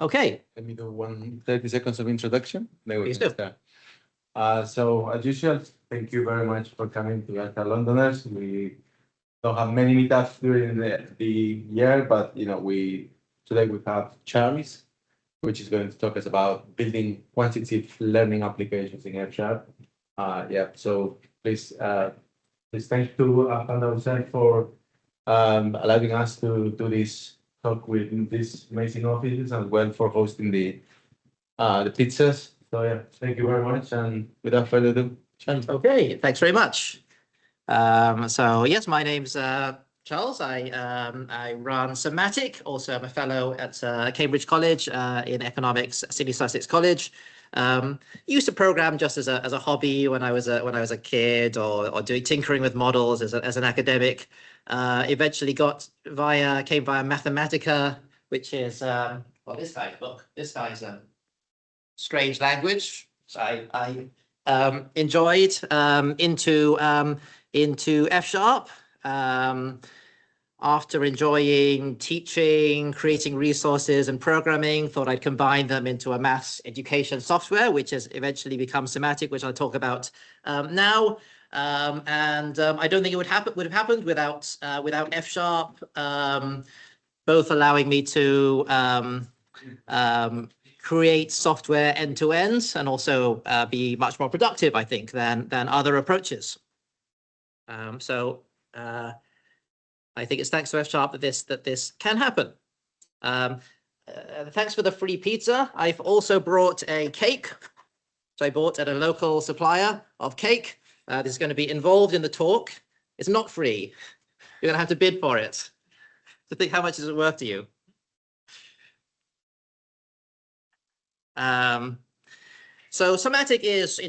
Okay. Let me do 30 seconds of introduction. Please do. So as usual, thank you very much for coming to Alta Londoners. We don't have many meetups during the year, but today we have Charles, which is going to talk us about building quantitative learning applications in FSharp. So please thank to Alta for allowing us to do this talk with these amazing offices, and well for hosting the pizzas. So yeah, thank you very much. And without further ado, Charles. Okay, thanks very much. So yes, my name's Charles. I run Somatic. Also, I'm a fellow at Cambridge College in economics, Sydney Sussex College. Used to program just as a hobby when I was a kid, or doing tinkering with models as an academic. Eventually came via Mathematica, which is this guy's book. This guy's a strange language. So I enjoyed into FSharp. After enjoying teaching, creating resources and programming, thought I'd combine them into a maths education software, which has eventually become Somatic, which I'll talk about now. I don't think it would have happened without FSharp, both allowing me to create software end to end, and also be much more productive, I think, than other approaches. I think it's thanks to FSharp that this can happen. Thanks for the free pizza. I've also brought a cake, which I bought at a local supplier of cake. This is going to be involved in the talk. It's not free. You're going to have to bid for it. So think, how much is it worth to you? So Somatic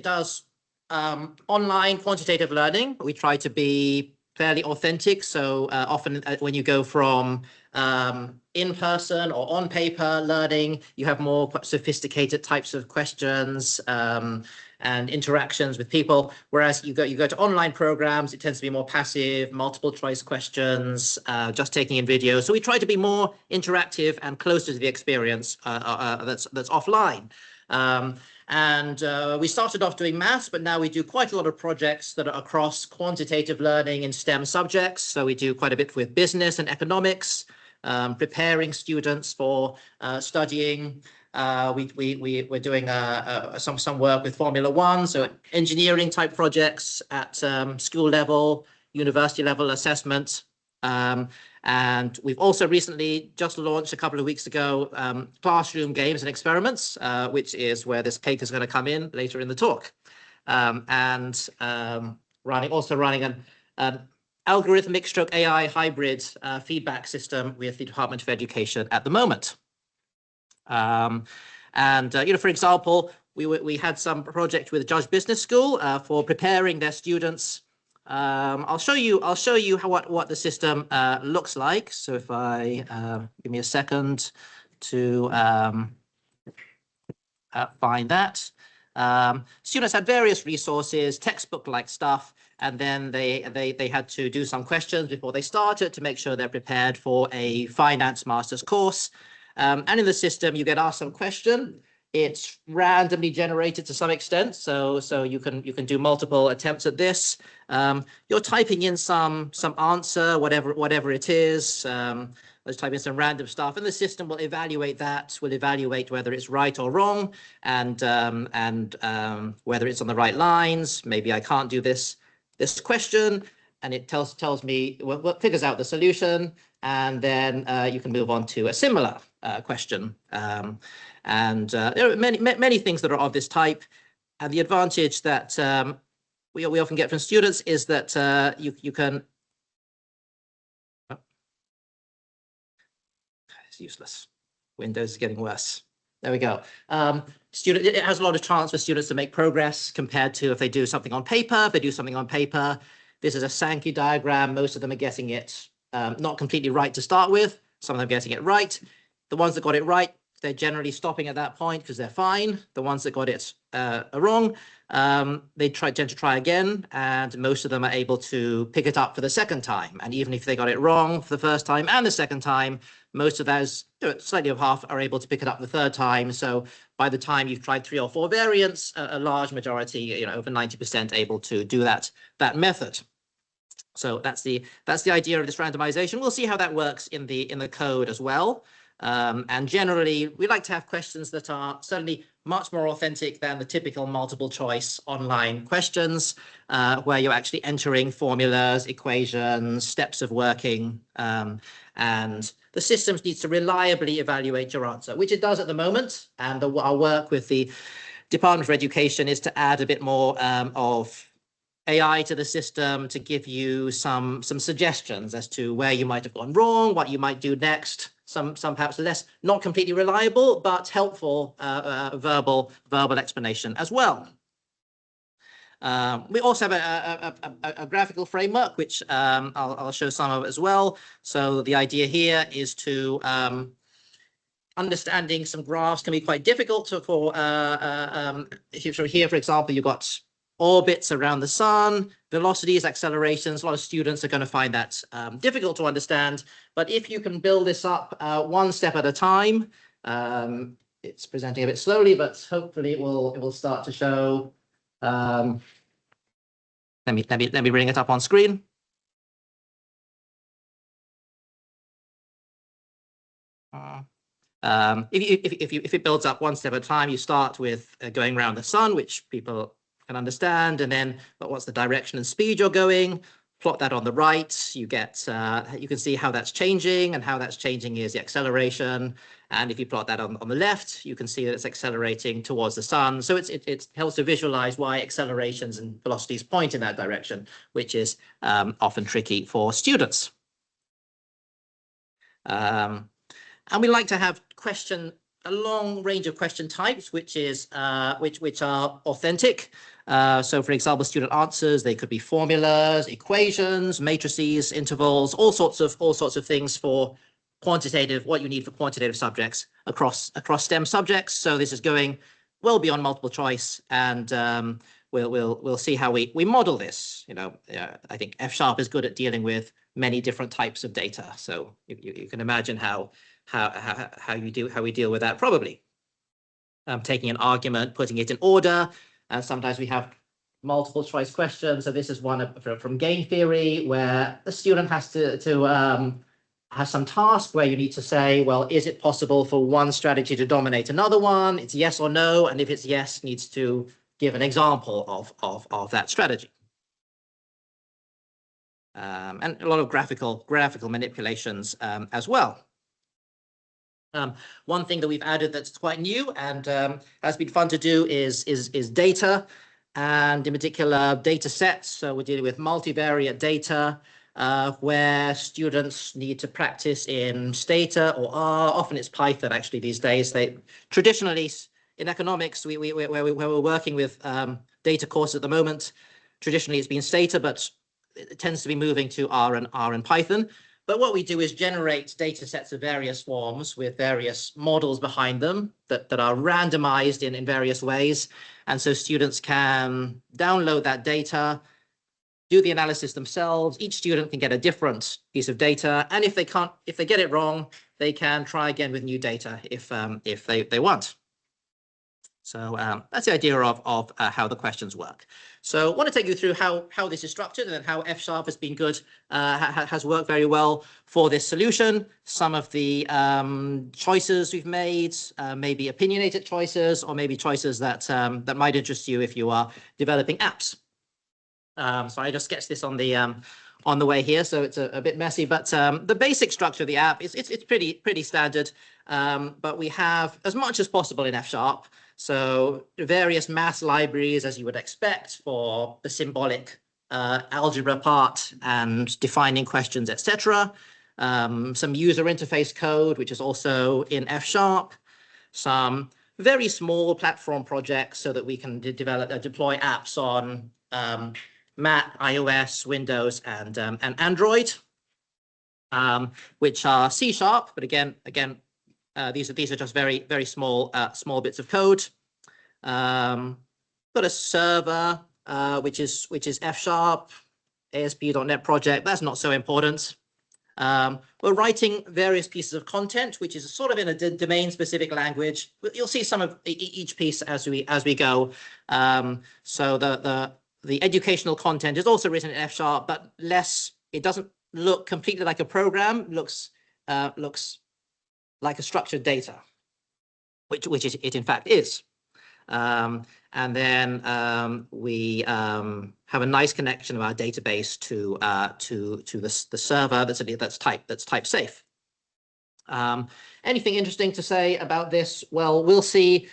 does online quantitative learning. We try to be fairly authentic. So often when you go from in-person or on-paper learning, you have more sophisticated types of questions and interactions with people. Whereas you go to online programs, it tends to be more passive, multiple choice questions, just taking in videos. So we try to be more interactive and closer to the experience that's offline. We started off doing maths, but now we do quite a lot of projects that are across quantitative learning in STEM subjects. So we do quite a bit with business and economics, preparing students for studying. We're doing some work with Formula One, so engineering type projects at school level, university level assessment. And we've also recently just launched a couple of weeks ago classroom games and experiments, which is where this cake is going to come in later in the talk. Running an algorithmic stroke AI hybrid feedback system with the Department of Education at the moment. For example, we had some project with Judge Business School for preparing their students. I'll show you what the system looks like. So if I give me a second to find that. Students had various resources, textbook-like stuff, and then they had to do some questions before they started to make sure they're prepared for a finance master's course. And in the system, you get asked some question. It's randomly generated to some extent, so you can do multiple attempts at this. You're typing in some answer, whatever it is. Let's type in some random stuff, and the system will evaluate that. Will evaluate whether it's right or wrong, and whether it's on the right lines. Maybe I can't do this question, and it tells me figures out the solution, and then you can move on to a similar question. There are many things that are of this type, and the advantage that we often get from students is that you can. Oh, it's useless. Windows is getting worse. There we go. It has a lot of chance for students to make progress compared to if they do something on paper. If they do something on paper, this is a Sankey diagram. Most of them are getting it not completely right to start with. Some of them are getting it right. The ones that got it right they're generally stopping at that point because they're fine. The ones that got it wrong, they tend to try again, and most of them are able to pick it up for the second time. And even if they got it wrong for the first time and the second time, most of those, slightly over half, are able to pick it up the third time. So by the time you've tried 3 or 4 variants, a large majority, over 90%, able to do that method. So that's the idea of this randomization. We'll see how that works in the code as well. And generally, we like to have questions that are certainly much more authentic than the typical multiple choice online questions, where you're actually entering formulas, equations, steps of working, and the system needs to reliably evaluate your answer, which it does at the moment. And our work with the Department for Education is to add a bit more of AI to the system to give you some suggestions as to where you might have gone wrong, what you might do next. Some perhaps less, not completely reliable, but helpful verbal explanation as well. We also have a graphical framework, which I'll show some of as well. So the idea here is to understanding some graphs can be quite difficult for here, for example, you've got orbits around the sun, velocities, accelerations. A lot of students are going to find that difficult to understand. But if you can build this up one step at a time, it's presenting a bit slowly, but hopefully it will start to show. Let me bring it up on screen. If it builds up one step at a time, you start with going around the sun, which people can understand, and then what's the direction and speed you're going. Plot that on the right. You get you can see how that's changing, and how that's changing is the acceleration. And if you plot that on the left, you can see that it's accelerating towards the sun. So it helps to visualize why accelerations and velocities point in that direction, which is often tricky for students. And we like to have a long range of question types, which are authentic. So, for example, student answers, they could be formulas, equations, matrices, intervals, all sorts of things for quantitative, what you need for quantitative subjects across STEM subjects. So this is going well beyond multiple choice, and we'll see how we model this. I think FSharp is good at dealing with many different types of data. So you can imagine how we deal with that probably. Taking an argument, putting it in order. Sometimes we have multiple choice questions. So this is one from game theory, where the student has to have some task where you need to say, well, is it possible for one strategy to dominate another one? It's yes or no, and if it's yes, needs to give an example of that strategy. And a lot of graphical manipulations as well. One thing that we've added that's quite new and has been fun to do is data, and in particular data sets. So we're dealing with multivariate data where students need to practice in Stata or R. Often it's Python actually these days. Traditionally in economics, where we're working with data courses at the moment, traditionally it's been Stata, but it tends to be moving to R and Python. But what we do is generate data sets of various forms with various models behind them that are randomized in various ways. And so students can download that data, do the analysis themselves. Each student can get a different piece of data. And if they get it wrong, they can try again with new data if they want. So that's the idea of how the questions work. So I want to take you through how this is structured and how FSharp has been good, has worked very well for this solution. Some of the choices we've made, maybe opinionated choices, or maybe choices that might interest you if you are developing apps. So I just sketched this on the way here, so it's a bit messy, but the basic structure of the app is it's pretty standard. But we have as much as possible in FSharp. So various math libraries, as you would expect, for the symbolic algebra part and defining questions, etc. Some user interface code, which is also in FSharp. Some very small platform projects so that we can deploy apps on Mac, iOS, Windows, and Android, which are C#, but again, These are just very small bits of code. Got a server which is FSharp, ASP.NET project. That's not so important. We're writing various pieces of content, which is sort of in a domain-specific language. You'll see some of each piece as we go. So the educational content is also written in FSharp, but less. It doesn't look completely like a program. Looks like a structured data, which it in fact is. And then we have a nice connection of our database to the server that's type safe. Anything interesting to say about this? Well, we'll see.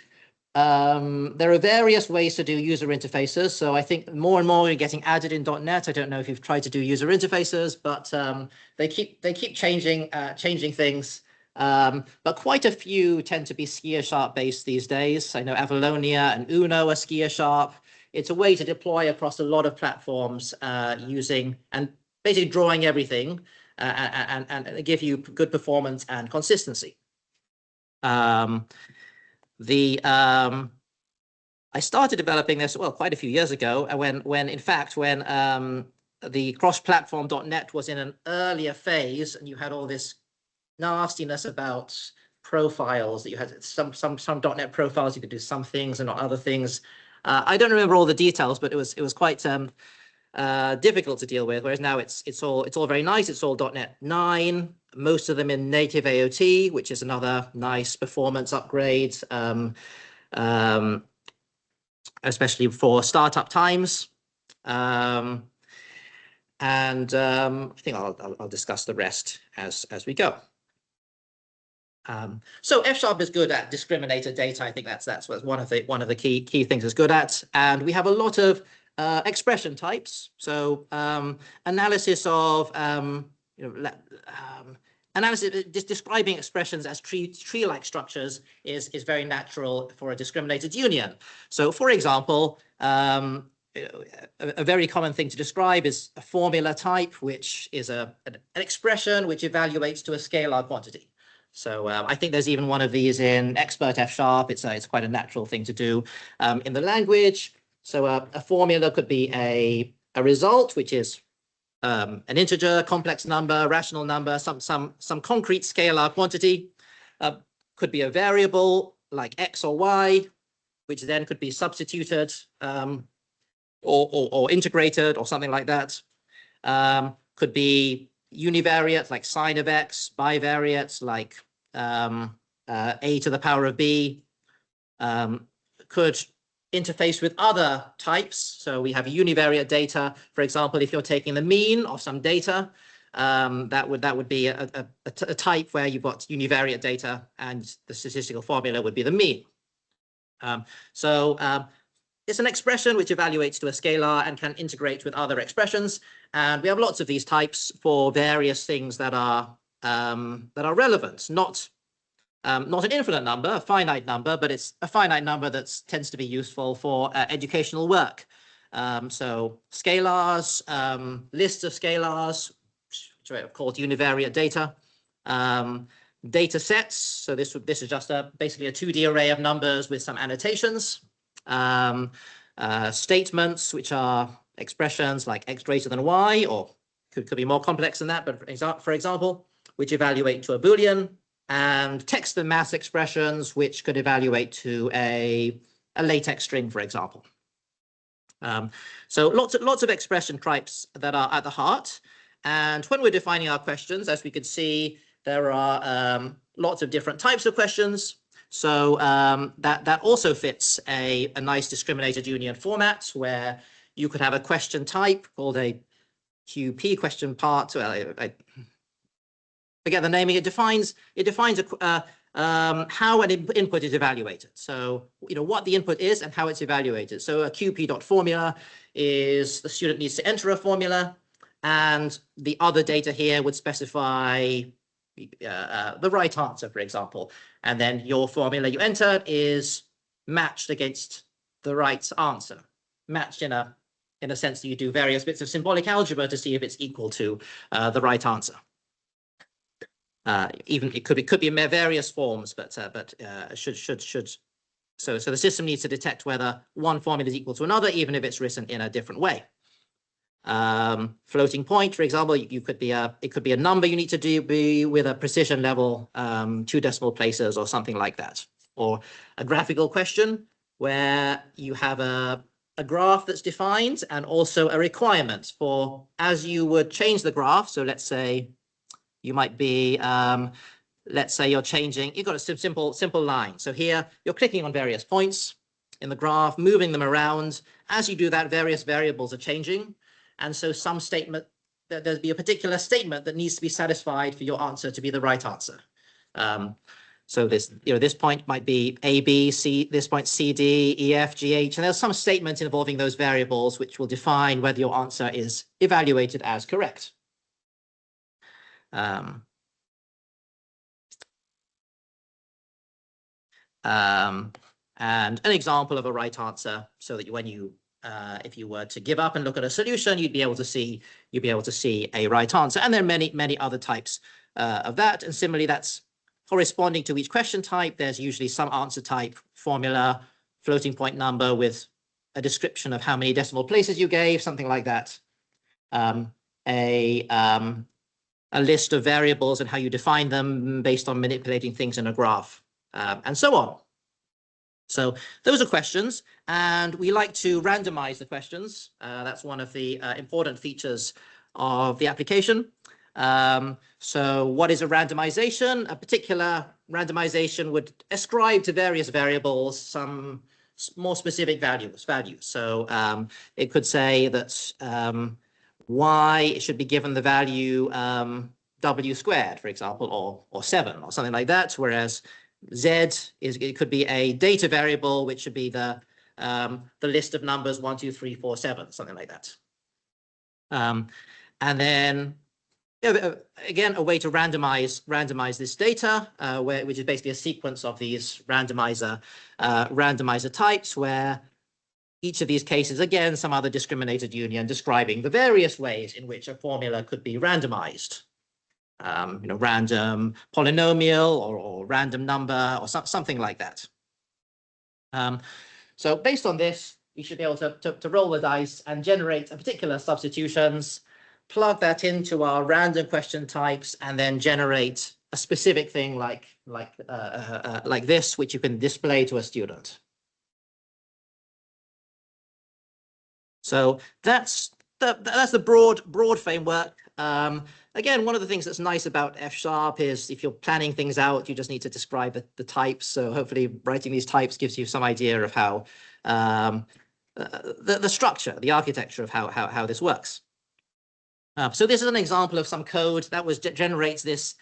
There are various ways to do user interfaces. So I think more and more are getting added in .NET. I don't know if you've tried to do user interfaces, but they keep changing things. But quite a few tend to be Ski-Sharp based these days. I know Avalonia and Uno are Ski-Sharp. It's a way to deploy across a lot of platforms using and basically drawing everything and give you good performance and consistency. I started developing this, well, quite a few years ago, when the cross-platform .NET was in an earlier phase, and you had all this nastiness about profiles, that you had some .NET profiles, you could do some things and not other things. I don't remember all the details, but it was quite difficult to deal with. Whereas now it's all very nice. It's all .NET 9, most of them in native AOT, which is another nice performance upgrade, especially for startup times. I think I'll discuss the rest as we go. So FSharp is good at discriminated data. I think that's one of the key things it's good at. And we have a lot of expression types. So analysis of analysis, just describing expressions as tree-like structures is very natural for a discriminated union. So, for example, a very common thing to describe is a formula type, which is an expression which evaluates to a scalar quantity. So I think there's even one of these in expert FSharp. It's quite a natural thing to do in the language. So a formula could be a result, which is an integer, complex number, rational number, some concrete scalar quantity. Could be a variable like x or y, which then could be substituted or integrated or something like that. Could be univariate like sine of x, bivariate like a to the power of b. Could interface with other types. So we have univariate data. For example, if you're taking the mean of some data, that would be a type where you've got univariate data, and the statistical formula would be the mean. It's an expression which evaluates to a scalar and can integrate with other expressions. And we have lots of these types for various things that are relevant, not an infinite number, a finite number, but it's a finite number that tends to be useful for educational work. So scalars, lists of scalars, which are called univariate data. Data sets, so this is just basically a 2D array of numbers with some annotations. Statements, which are expressions like x greater than y, or could be more complex than that, but for example, which evaluate to a Boolean. And text and math expressions, which could evaluate to a latex string, for example. So lots of expression types that are at the heart. And when we're defining our questions, as we could see, there are lots of different types of questions. So that also fits a nice discriminated union format, where you could have a question type called a QP question part. Well, forget the naming. It defines how an input is evaluated. So what the input is and how it's evaluated. So a QP.formula is the student needs to enter a formula, and the other data here would specify the right answer, for example. And then your formula you entered is matched against the right answer, matched in a sense that you do various bits of symbolic algebra to see if it's equal to the right answer. Even it could be in various forms, but should. So the system needs to detect whether one formula is equal to another, even if it's written in a different way. Floating point, for example, it could be a number you need to be with a precision level, 2 decimal places or something like that, or a graphical question where you have a graph that's defined and also a requirement for as you would change the graph. So let's say you might be let's say you've got a simple line. So here you're clicking on various points in the graph, moving them around. As you do that, various variables are changing. And so there'd be a particular statement that needs to be satisfied for your answer to be the right answer. So this point might be A, B, C, this point C, D, E, F, G, H, and there's some statement involving those variables which will define whether your answer is evaluated as correct. And an example of a right answer, so that when you if you were to give up and look at a solution, you'd be able to see a right answer. And there are many other types of that. And similarly, that's corresponding to each question type. There's usually some answer type formula, floating point number with a description of how many decimal places you gave, something like that. A list of variables and how you define them based on manipulating things in a graph, and so on. So those are questions, and we like to randomize the questions. That's one of the important features of the application. So what is a randomization? A particular randomization would ascribe to various variables some more specific values. So it could say that y should be given the value w squared, for example, or 7 or something like that, whereas it could be a data variable, which should be the list of numbers 1, 2, 3, 4, 7, something like that. And then again, a way to randomize this data, which is basically a sequence of these randomizer types, where each of these cases, again, some other discriminated union describing the various ways in which a formula could be randomized. Random polynomial or random number or something like that. So based on this, you should be able to roll the dice and generate a particular substitutions, plug that into our random question types, and then generate a specific thing like this, which you can display to a student. So that's the broad framework. Again, one of the things that's nice about FSharp is if you're planning things out, you just need to describe the types. So hopefully writing these types gives you some idea of how the structure, the architecture of how this works. So this is an example of some code that generates this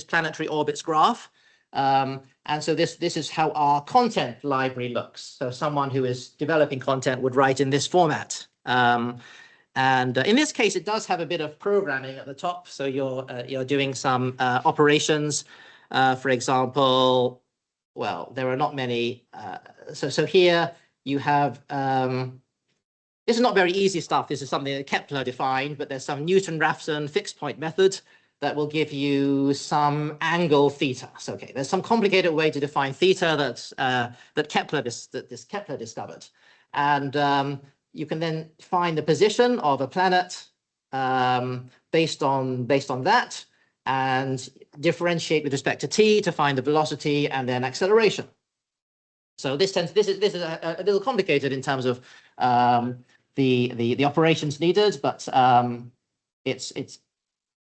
planetary orbits graph. And so this is how our content library looks. So someone who is developing content would write in this format. And in this case, it does have a bit of programming at the top. So you're doing some operations. For example, well, there are not many. So here you have, this is not very easy stuff. This is something that Kepler defined, but there's some Newton-Raphson fixed point method that will give you some angle theta. So okay, there's some complicated way to define theta that Kepler discovered, and you can then find the position of a planet based on that, and differentiate with respect to t to find the velocity and then acceleration. So this is a little complicated in terms of the operations needed, but it's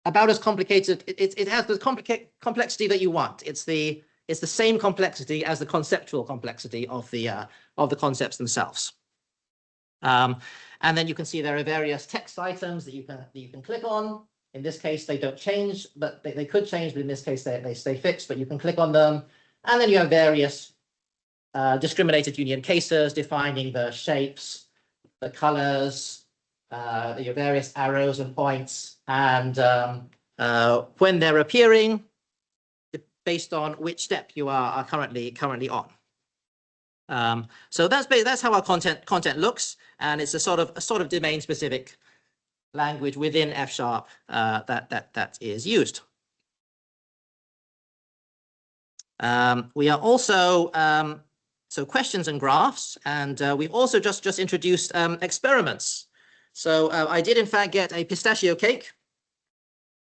about as complicated. It has the complexity that you want. It's the same complexity as the conceptual complexity of the concepts themselves. And then you can see there are various text items that you can click on. In this case, they don't change, but they could change. But in this case, they stay fixed. But you can click on them, and then you have various discriminated union cases defining the shapes, the colors, your various arrows and points, and when they're appearing, based on which step you are currently on. So that's how our content looks, and it's a sort of domain-specific language within FSharp that is used. We are also, so questions and graphs, and we've also just introduced experiments. So I did in fact get a pistachio cake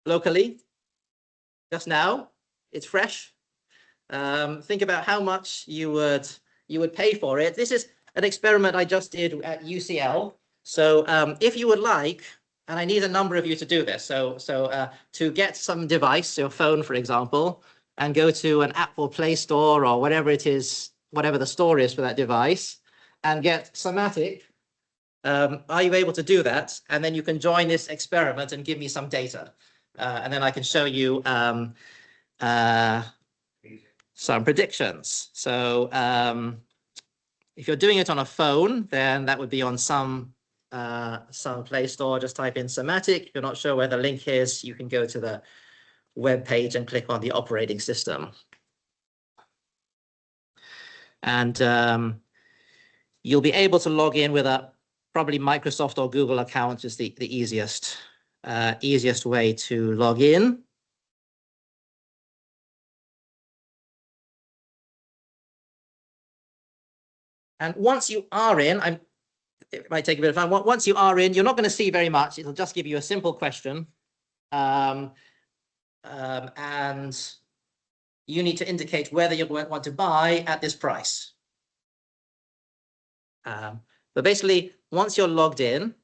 locally just now. It's fresh. Think about how much you would pay for it. This is an experiment I just did at UCL. So if you would like, and I need a number of you to do this. So to get some device, your phone, for example, and go to an Apple Play Store or whatever it is, whatever the store is for that device, and get Somatic. Are you able to do that? And then you can join this experiment and give me some data. And then I can show you some predictions. So if you're doing it on a phone, then that would be on some Play Store. Just type in Somatic. If you're not sure where the link is, you can go to the web page and click on the operating system. And you'll be able to log in with a probably Microsoft or Google account is the easiest way to log in. And once you are in, it might take a bit of time. Once you are in, you're not going to see very much. It'll just give you a simple question. And you need to indicate whether you want to buy at this price. But basically, once you're logged in,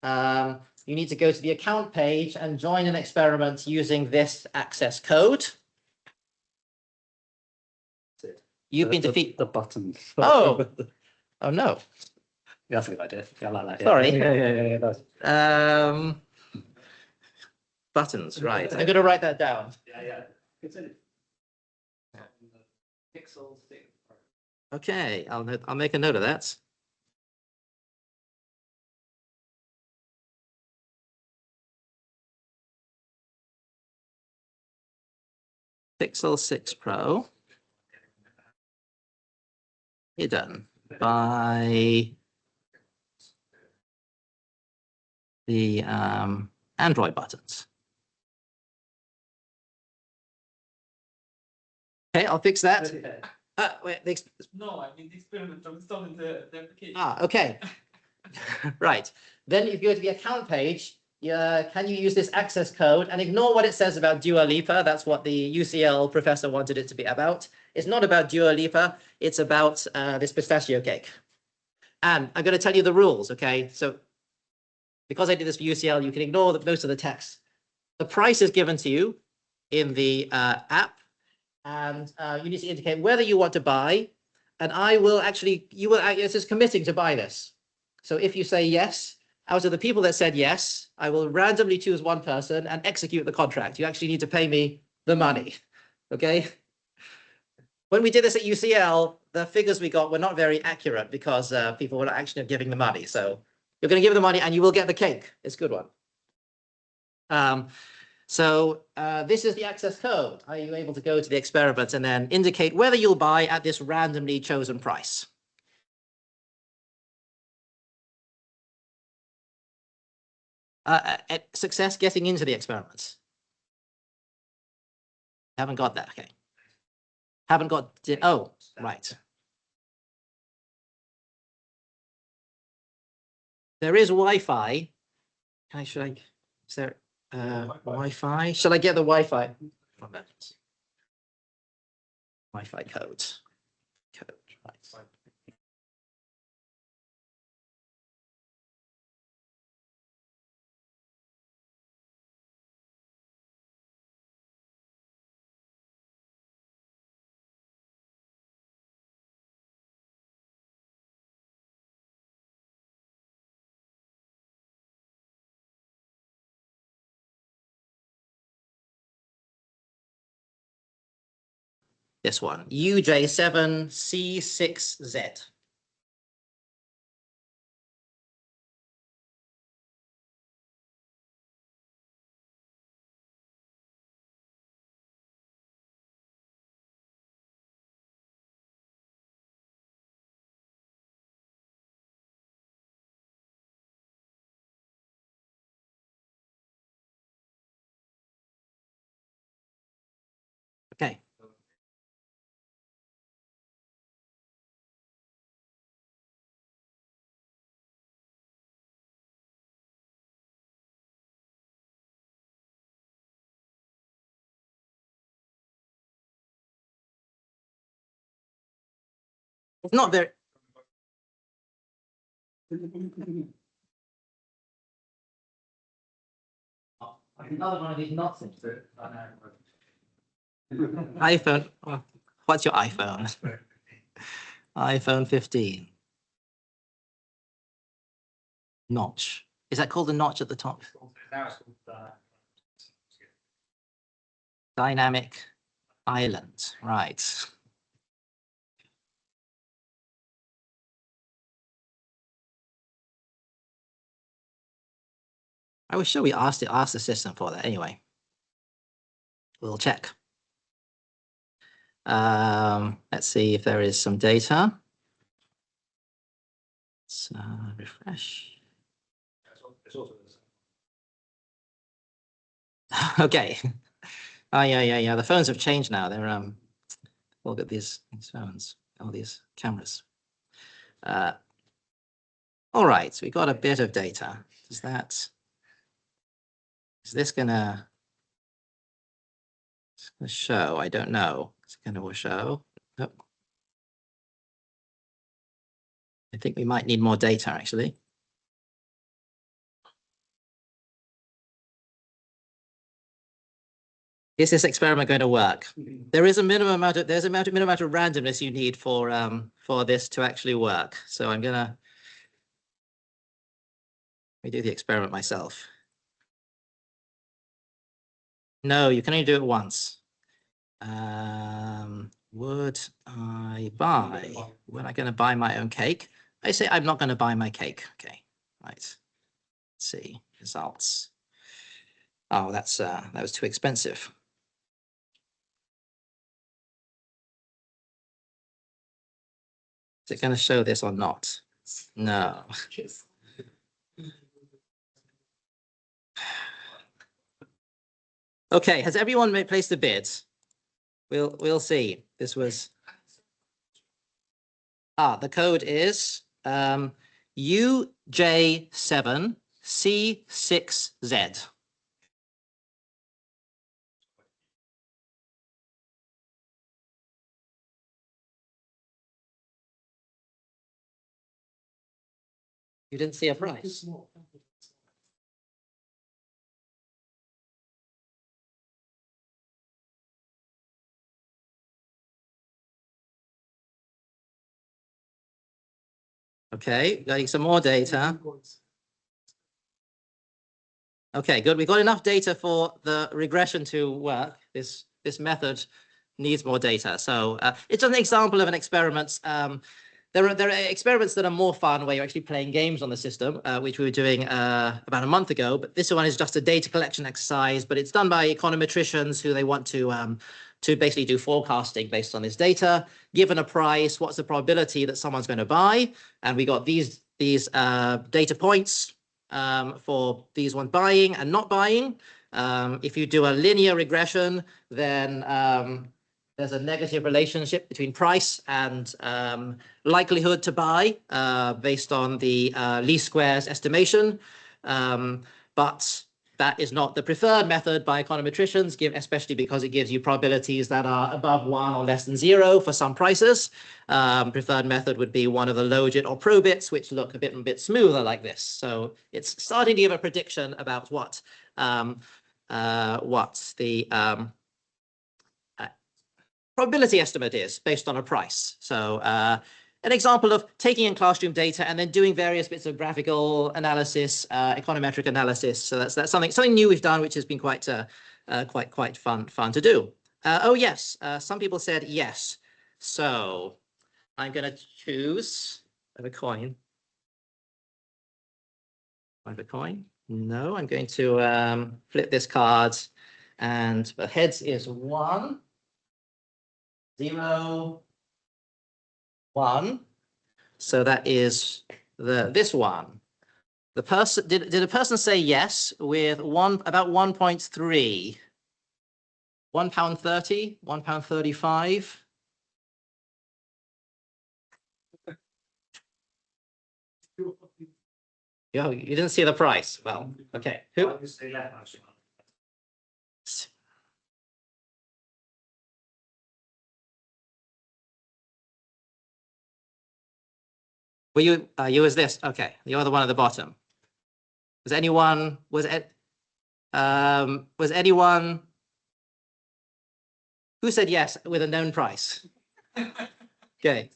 you need to go to the account page and join an experiment using this access code. You've been defeated. The buttons. Oh, oh no. That's a good idea. Yeah, I like that. Sorry. Yeah. Buttons, right. I'm going to write that down. Yeah. Pixel 6. Okay, I'll make a note of that. Pixel 6 Pro. Hidden by the Android buttons. Okay, I'll fix that. Wait, No, I mean the experiment from installing the application. Okay. Right. Then if you go to the account page, can you use this access code and ignore what it says about Dua Lipa? That's what the UCL professor wanted it to be about. It's not about Dua Lipa. It's about this pistachio cake. And I'm going to tell you the rules, okay? So because I did this for UCL, you can ignore most of the text. The price is given to you in the app, and you need to indicate whether you want to buy. And this is committing to buy this. So if you say yes, out of the people that said yes, I will randomly choose one person and execute the contract. You actually need to pay me the money, okay? When we did this at UCL, the figures we got were not very accurate because people were not actually giving the money. So you're going to give the money and you will get the cake. It's a good one. So this is the access code. Are you able to go to the experiment and then indicate whether you'll buy at this randomly chosen price? At success getting into the experiments. Haven't got that, okay. Haven't got, oh, right. There is Wi-Fi. Is there Wi-Fi? Shall I get the Wi-Fi? Wi-Fi code. Right. This one, UJ7C6Z. Okay. It's not very. Another one of these nonsense. iPhone. Oh, what's your iPhone? iPhone 15. Notch. Is that called a notch at the top? Dynamic island. Right. I was sure we asked the system for that anyway. We'll check. Let's see if there is some data. Let's refresh. Okay. Oh yeah. The phones have changed now. They're look at these phones, all these cameras. All right, so we got a bit of data. Is this gonna show? I don't know. It's gonna show. Nope. I think we might need more data actually. Is this experiment going to work? There is a minimum amount of minimum amount of randomness you need for this to actually work. So I'm gonna do the experiment myself. No, you can only do it once. Would I buy? When I'm going to buy my own cake? I say I'm not going to buy my cake. Okay, right. Let's see results. Oh, that was too expensive. Is it going to show this or not? No. Okay, has everyone placed a bid? We'll see. This was the code is UJ7C6Z. You didn't see a price. Okay, getting some more data. Okay, good. We've got enough data for the regression to work. This method needs more data. So it's an example of an experiment. There are experiments that are more fun where you're actually playing games on the system, which we were doing about a month ago. But this one is just a data collection exercise, but it's done by econometricians who they want to basically do forecasting based on this data. Given a price, what's the probability that someone's going to buy? And we got these data points for these ones buying and not buying. If you do a linear regression, then there's a negative relationship between price and likelihood to buy based on the least squares estimation. But that is not the preferred method by econometricians, especially because it gives you probabilities that are above 1 or less than 0 for some prices. Preferred method would be one of the logit or probits, which look a bit smoother like this. So it's starting to give a prediction about what the probability estimate is based on a price. So an example of taking in classroom data and then doing various bits of graphical analysis, econometric analysis. So that's something new we've done, which has been quite fun to do. Oh yes, some people said yes. So I'm going to choose a coin. I have a coin. No, I'm going to flip this card, and the heads is 1, 0, 1. So that is this one. The person did a person say yes with about 1.3, £1.30, £1.35. You didn't see the price. Well, okay. Who? Were you, you was this? Okay, you're the one at the bottom. Was anyone, was anyone, who said yes with a known price? Okay.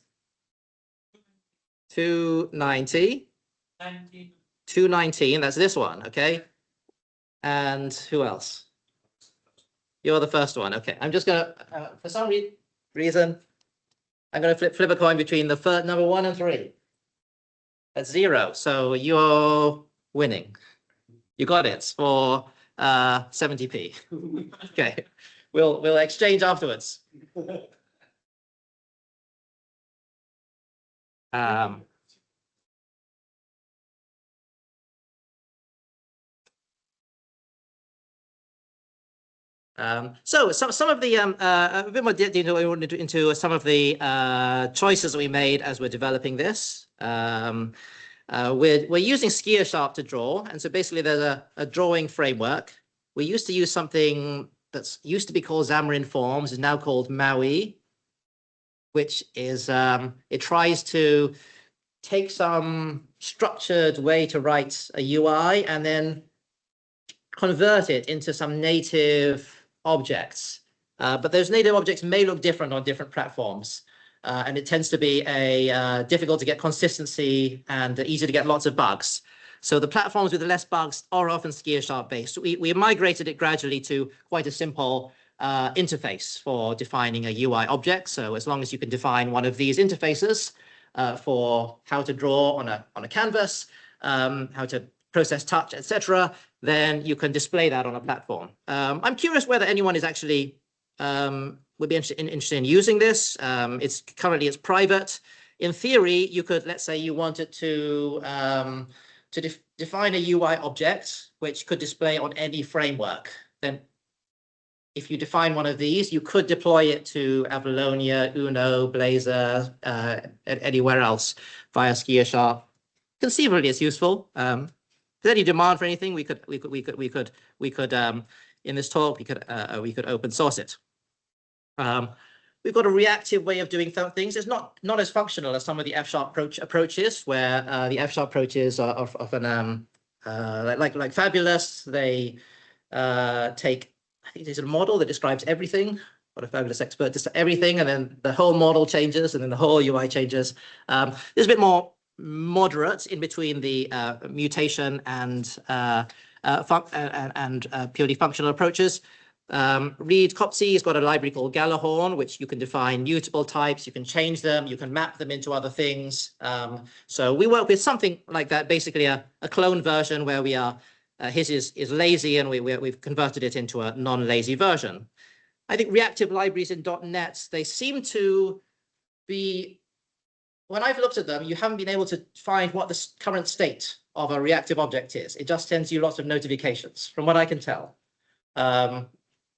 290, 219, that's this one, okay? And who else? You're the first one, okay. I'm just gonna, for some reason, I'm gonna flip a coin between the first, number 1 and 3. That's 0, so you're winning. You got it for 70p. Okay, we'll exchange afterwards. So some of the a bit more into some of the choices that we made as we're developing this. We're using FSharp to draw, and so basically there's a drawing framework. We used to use something that's used to be called Xamarin Forms, is now called MAUI, which is it tries to take some structured way to write a UI and then convert it into some native objects. But those native objects may look different on different platforms. And it tends to be difficult to get consistency and easy to get lots of bugs. So the platforms with the less bugs are often FSharp based. We migrated it gradually to quite a simple interface for defining a UI object. So as long as you can define one of these interfaces for how to draw on a canvas, how to process touch, etc., then you can display that on a platform. I'm curious whether anyone is actually would be interested in using this. It's currently private. In theory, you could, let's say you wanted to define a UI object which could display on any framework. Then if you define one of these, you could deploy it to Avalonia, Uno, Blazor, anywhere else via FSharp. Conceivably, it's useful. If there's any demand for anything, we could in this talk we could open source it. We've got a reactive way of doing things. It's not as functional as some of the FSharp approaches, where the FSharp approaches are often like Fabulous. They take, I think there's a model that describes everything. What a Fabulous expert, just everything, and then the whole model changes, and then the whole UI changes. There's a bit more moderate in between the mutation and purely functional approaches. Reed Copsey has got a library called Gallahorn, which you can define mutable types, you can change them, you can map them into other things. So we work with something like that, basically a clone version where we are, his is lazy, and we've converted it into a non-lazy version. I think reactive libraries in .NET, they seem to be, when I've looked at them, you haven't been able to find what the current state of a reactive object is. It just sends you lots of notifications, from what I can tell.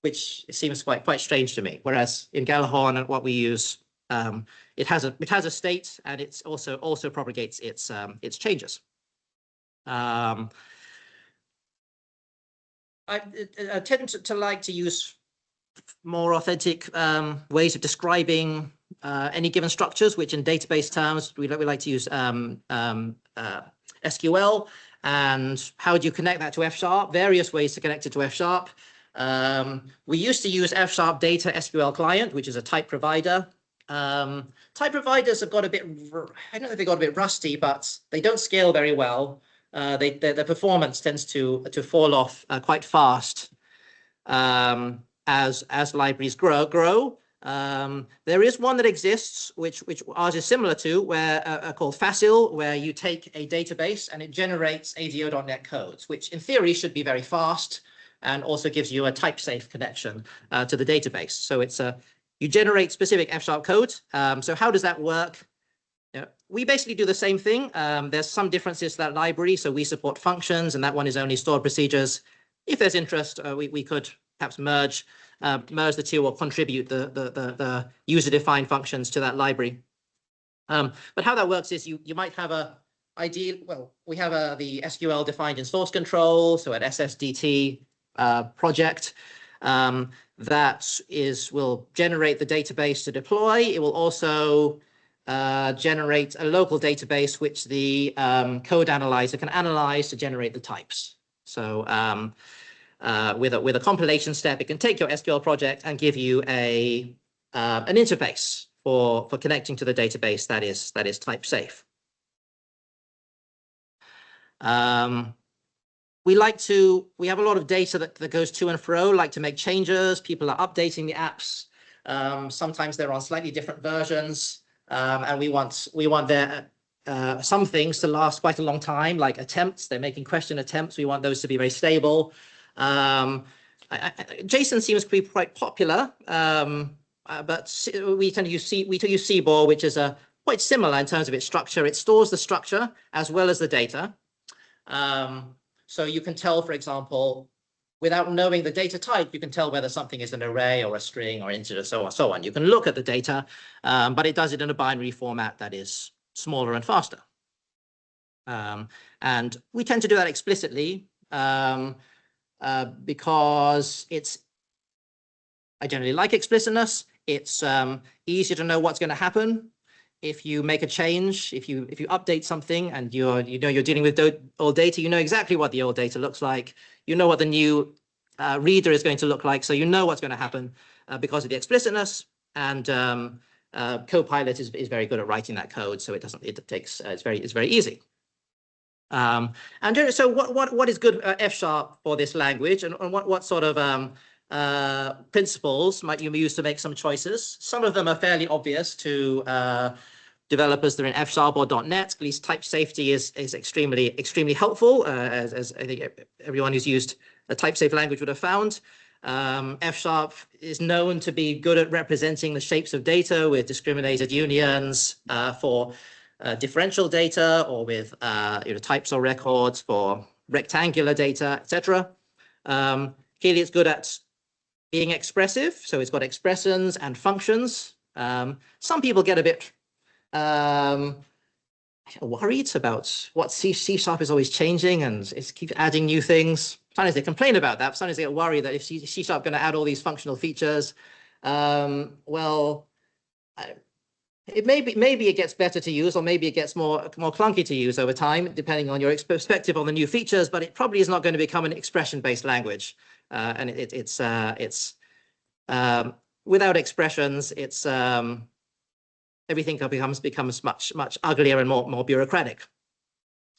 Which seems quite strange to me. Whereas in Gallahorn and what we use, it has a state, and it's also propagates its changes. I tend to like to use more authentic ways of describing any given structures, which in database terms we like to use SQL. And how do you connect that to FSharp? Various ways to connect it to FSharp. We used to use FSharp Data SQL Client, which is a type provider. Type providers have got a bit, I don't know if they got a bit rusty, but they don't scale very well. Their performance tends to fall off quite fast as libraries grow. There is one that exists, which ours is similar to, where called Facile, where you take a database and it generates ADO.NET codes, which in theory should be very fast, and also gives you a type-safe connection to the database. So it's you generate specific FSharp code. So how does that work? We basically do the same thing. There's some differences to that library. So we support functions, and that one is only stored procedures. If there's interest, we could perhaps merge the two or contribute the user-defined functions to that library. But how that works is you might have we have the SQL defined in source control, so at SSDT project that will generate the database to deploy. It will also generate a local database which the code analyzer can analyze to generate the types. So with a compilation step, it can take your SQL project and give you an interface for connecting to the database that is type safe. We have a lot of data that goes to and fro, like to make changes. People are updating the apps. Sometimes they're on slightly different versions. And we want their some things to last quite a long time, like attempts. They're making question attempts. We want those to be very stable. JSON seems to be quite popular, but we tend to use CBOR, which is quite similar in terms of its structure. It stores the structure as well as the data. So you can tell, for example, without knowing the data type, you can tell whether something is an array or a string or integer, so on, so on. You can look at the data, but it does it in a binary format that is smaller and faster. And we tend to do that explicitly because I generally like explicitness. It's easier to know what's going to happen. If you make a change, if you update something and you're dealing with old data, you know exactly what the old data looks like. You know what the new reader is going to look like, so you know what's going to happen because of the explicitness. And Copilot is very good at writing that code, so it's very easy. And so what is good FSharp for this language, and what sort of principles might you use to make some choices? Some of them are fairly obvious to developers that are in FSharp or .NET. At least type safety is extremely helpful, as I think everyone who's used a type safe language would have found. FSharp is known to be good at representing the shapes of data with discriminated unions for differential data, or with types or records for rectangular data, etc. Clearly, it's good at being expressive, so it's got expressions and functions. Some people get a bit worried about what C# is always changing and it keeps adding new things. Sometimes they complain about that. Sometimes they get worried that if C# is going to add all these functional features, well, maybe it gets better to use, or maybe it gets more clunky to use over time, depending on your perspective on the new features. But it probably is not going to become an expression-based language, and it's without expressions, it's everything becomes much uglier and more bureaucratic.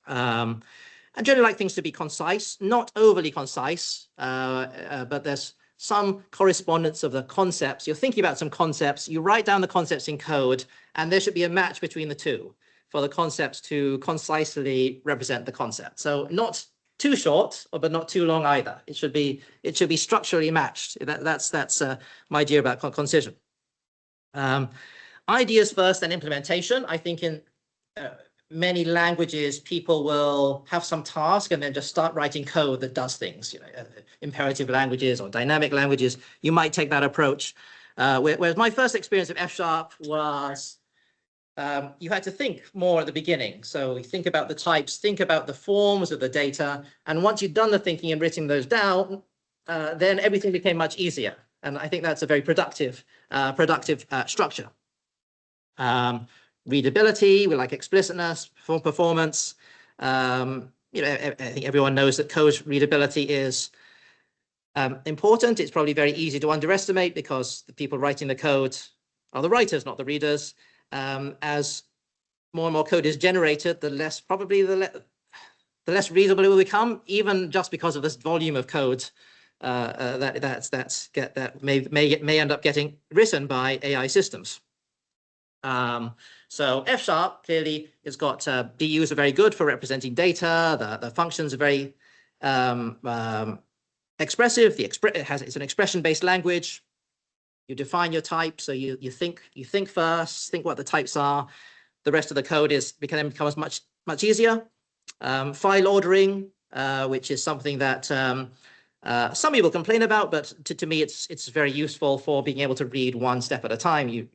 I generally like things to be concise, not overly concise, but there's some correspondence of the concepts. You're thinking about some concepts, you write down the concepts in code, and there should be a match between the two for the concepts to concisely represent the concept. So not too short, but not too long either. It should be structurally matched. That's my idea about concision. Ideas first and implementation. I think in many languages, people will have some task and then just start writing code that does things. Imperative languages or dynamic languages, you might take that approach. Whereas my first experience of FSharp was you had to think more at the beginning. So you think about the types, think about the forms of the data, and once you've done the thinking and written those down, then everything became much easier. And I think that's a very productive structure. Readability, we like explicitness, performance. I think everyone knows that code readability is important. It's probably very easy to underestimate because the people writing the code are the writers, not the readers. As more and more code is generated, the less readable it will become, even just because of this volume of code that may end up getting written by AI systems. So FSharp clearly has got DUs are very good for representing data. The functions are very expressive. It's an expression-based language. You define your type, so you think first, think what the types are. The rest of the code becomes much easier. File ordering, which is something that some people complain about, but to me it's very useful for being able to read one step at a time. You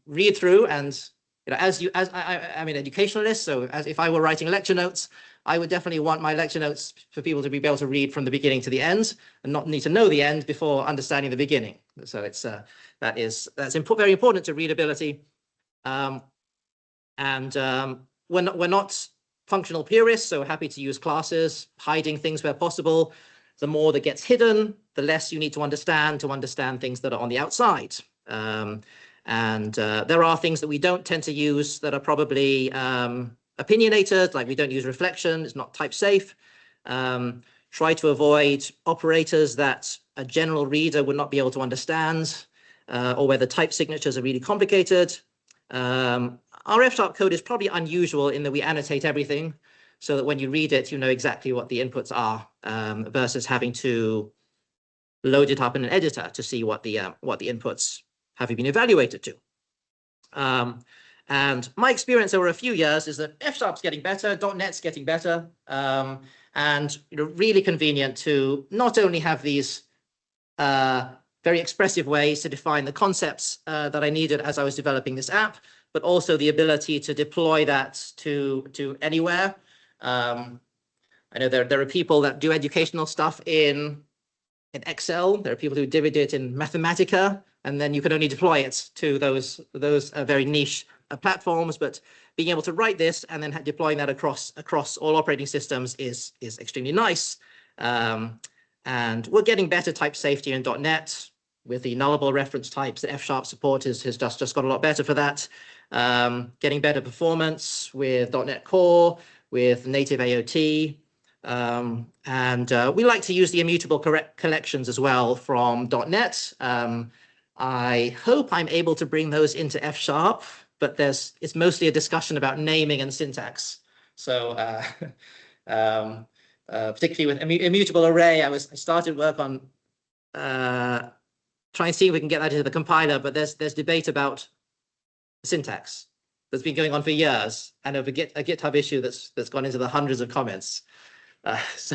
read through, and I'm an educationalist, so as if I were writing lecture notes, I would definitely want my lecture notes for people to be able to read from the beginning to the end, and not need to know the end before understanding the beginning. So that's very important to readability. And we're not functional purists, so we're happy to use classes, hiding things where possible. The more that gets hidden, the less you need to understand things that are on the outside. There are things that we don't tend to use that are probably opinionated, like we don't use reflection, it's not type safe. Try to avoid operators that a general reader would not be able to understand, or where the type signatures are really complicated. Our FSharp code is probably unusual in that we annotate everything so that when you read it, you know exactly what the inputs are, versus having to load it up in an editor to see what the inputs have been evaluated to. And my experience over a few years is that FSharp's getting better, .NET's getting better, and really convenient to not only have these very expressive ways to define the concepts that I needed as I was developing this app, but also the ability to deploy that to anywhere. I know there are people that do educational stuff in Excel. There are people who did it in Mathematica, and then you can only deploy it to those very niche platforms. But being able to write this and then deploying that across all operating systems is extremely nice. And we're getting better type safety in .NET with the nullable reference types that FSharp support has just got a lot better for that. Getting better performance with .NET Core, with native AOT. We like to use the immutable collections as well from .NET. I hope I'm able to bring those into FSharp, but it's mostly a discussion about naming and syntax. So particularly with immutable array, I started work on trying to see if we can get that into the compiler, but there's debate about syntax that's been going on for years, and over a GitHub issue that's gone into the hundreds of comments. There's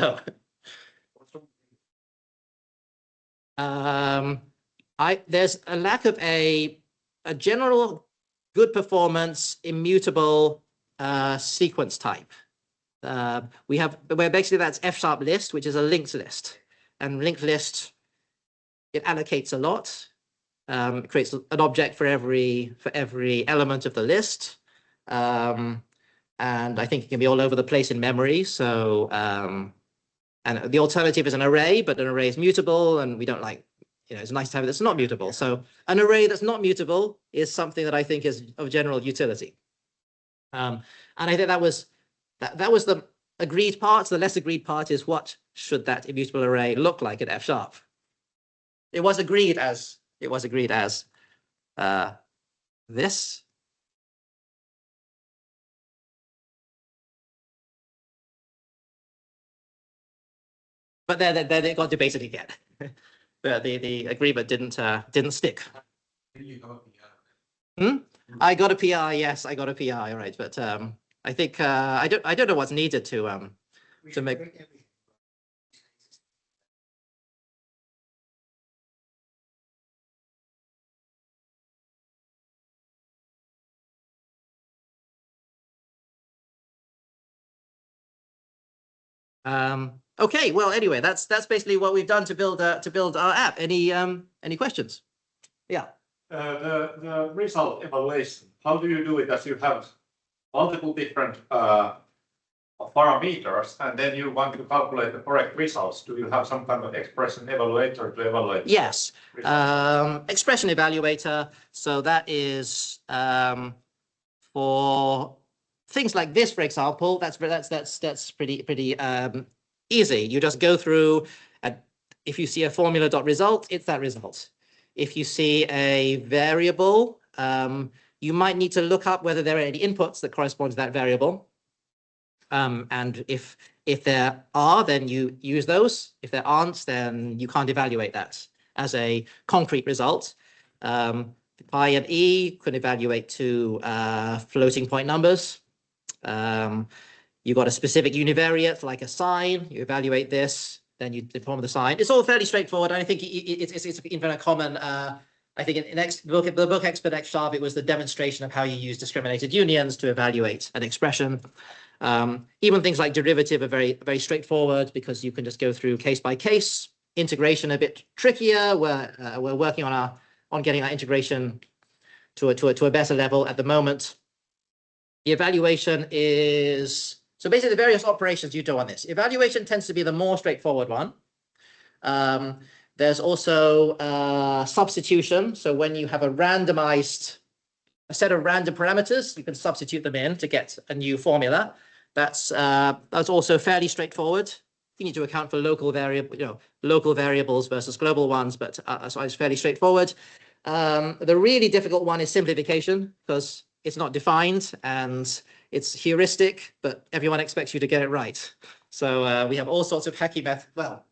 a lack of a general good performance immutable sequence type. Where basically that's FSharp list, which is a linked list, and linked list, it allocates a lot. It creates an object for every element of the list. And I think it can be all over the place in memory. So, and the alternative is an array, but an array is mutable, and we don't like, it's nice to have it that's not mutable. So an array that's not mutable is something that I think is of general utility. And I think that was the agreed part. The less agreed part is what should that immutable array look like at FSharp. It was agreed as this. But then it got debated again. The agreement didn't stick. I got a PR. Yes, I got a PR. Right, but I think I don't know what's needed to make. Okay, well, anyway, that's basically what we've done to build our app. Any questions? Yeah. The result evaluation, how do you do it as you have multiple different parameters, and then you want to calculate the correct results? Do you have some kind of expression evaluator to evaluate? Yes, expression evaluator. So that is for things like this, for example. That's pretty easy. You just go through, and if you see a formula.result, it's that result. If you see a variable, you might need to look up whether there are any inputs that correspond to that variable. And if there are, then you use those. If there aren't, then you can't evaluate that as a concrete result. I and E could evaluate to floating point numbers. You've got a specific univariate like a sign. You evaluate this, then you perform the sign. It's all fairly straightforward. I think it's even a common. I think in the book Expert FSharp, it was the demonstration of how you use discriminated unions to evaluate an expression. Even things like derivative are very straightforward because you can just go through case by case. Integration a bit trickier. We're working on getting our integration to a better level at the moment. The evaluation is, so basically the various operations you do on this. Evaluation tends to be the more straightforward one. There's also substitution. So when you have a set of random parameters, you can substitute them in to get a new formula. That's also fairly straightforward. You need to account for local variables versus global ones, but so it's fairly straightforward. The really difficult one is simplification, because it's not defined and it's heuristic, but everyone expects you to get it right. So we have all sorts of hacky methods. Well,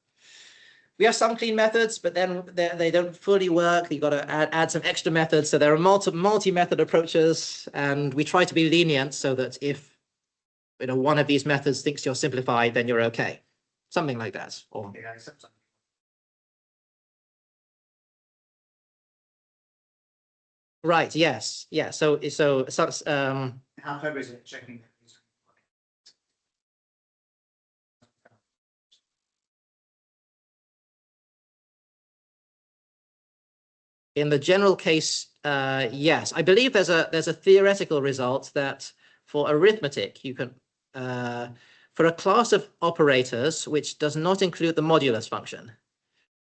we have some clean methods, but then they don't fully work. You've got to add some extra methods. So there are multi-method approaches, and we try to be lenient so that if one of these methods thinks you're simplified, then you're okay. Something like that. Or right. Yes. Yeah. So How heavy is it checking? in the general case, yes, I believe there's a theoretical result that for arithmetic you can for a class of operators which does not include the modulus function,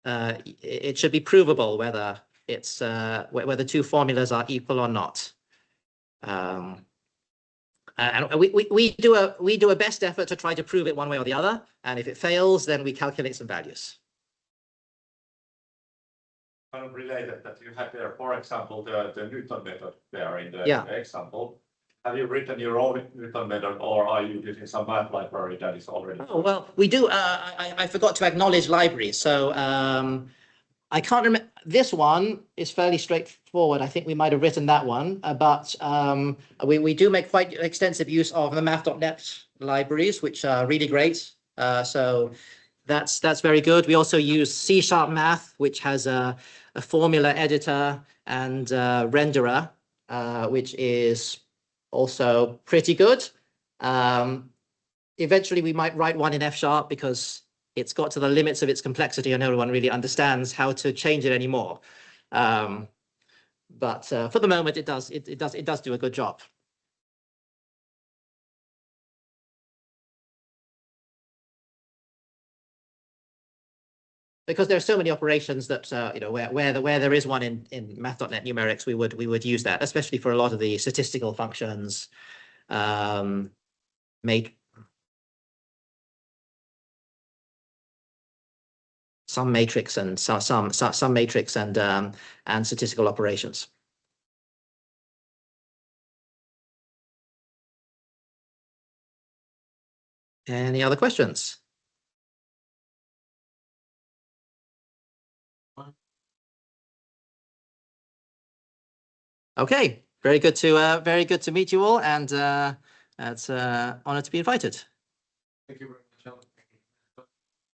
it should be provable whether it's whether two formulas are equal or not. And we do a best effort to try to prove it one way or the other, and if it fails, then we calculate some values. Kind of related that you had there, for example, the Newton method there in the example. Have you written your own Newton method, or are you using some math library that is already? Oh, well, we do. I forgot to acknowledge libraries. So I can't remember. This one is fairly straightforward. I think we might have written that one, but we do make quite extensive use of the math.net libraries, which are really great. So that's very good. We also use C# math, which has a formula editor and renderer, which is also pretty good. Eventually, we might write one in FSharp because it's got to the limits of its complexity and no one really understands how to change it anymore. But for the moment, it does do a good job. Because there are so many operations that where there is one in math.net numerics, we would use that, especially for a lot of the statistical functions, some matrix and some matrix and statistical operations. Any other questions? Okay, very good to meet you all, and it's an honor to be invited. Thank you very much.